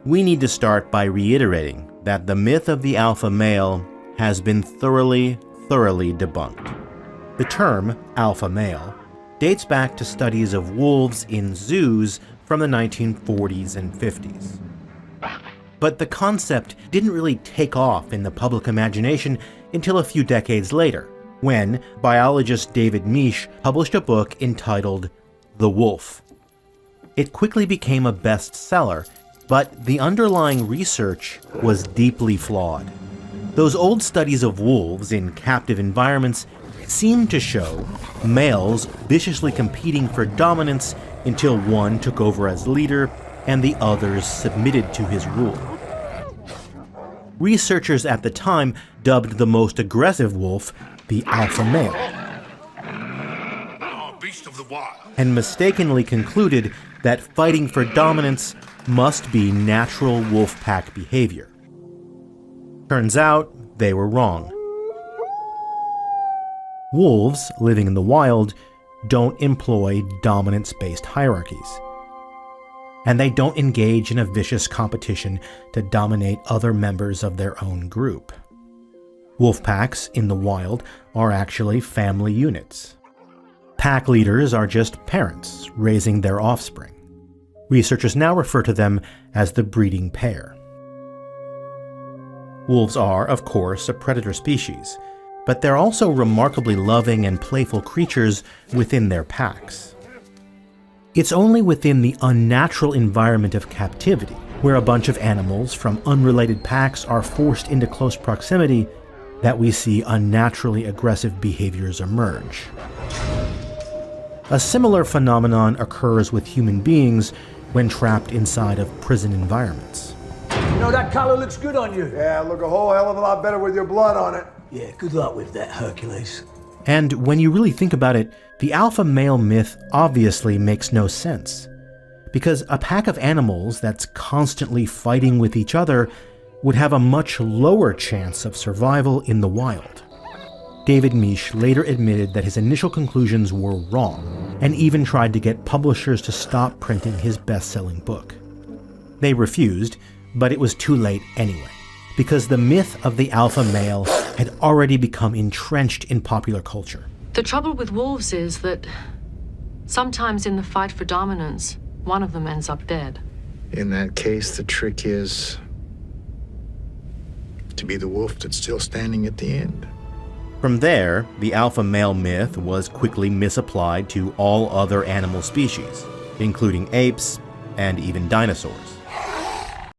we need to start by reiterating that the myth of the alpha male has been thoroughly debunked. The term alpha male dates back to studies of wolves in zoos from the 1940s and 50s. But the concept didn't really take off in the public imagination until a few decades later, when biologist David Misch published a book entitled The Wolf. It quickly became a bestseller, but the underlying research was deeply flawed. Those old studies of wolves in captive environments seemed to show males viciously competing for dominance until one took over as leader and the others submitted to his rule. Researchers at the time dubbed the most aggressive wolf the alpha male, beast of the wild, and mistakenly concluded that fighting for dominance must be natural wolf pack behavior. Turns out they were wrong. Wolves living in the wild don't employ dominance-based hierarchies, and they don't engage in a vicious competition to dominate other members of their own group. Wolf packs in the wild are actually family units. Pack leaders are just parents raising their offspring. Researchers now refer to them as the breeding pair. Wolves are, of course, a predator species, but they're also remarkably loving and playful creatures within their packs. It's only within the unnatural environment of captivity, where a bunch of animals from unrelated packs are forced into close proximity, that we see unnaturally aggressive behaviors emerge. A similar phenomenon occurs with human beings when trapped inside of prison environments. You know, that collar looks good on you. Yeah, look a whole hell of a lot better with your blood on it. Yeah, good luck with that, Hercules. And when you really think about it, the alpha male myth obviously makes no sense. Because a pack of animals that's constantly fighting with each other would have a much lower chance of survival in the wild. David Misch later admitted that his initial conclusions were wrong, and even tried to get publishers to stop printing his best-selling book. They refused, but it was too late anyway, because the myth of the alpha male had already become entrenched in popular culture. The trouble with wolves is that sometimes in the fight for dominance, one of them ends up dead. In that case, the trick is to be the wolf that's still standing at the end. From there, the alpha male myth was quickly misapplied to all other animal species, including apes and even dinosaurs.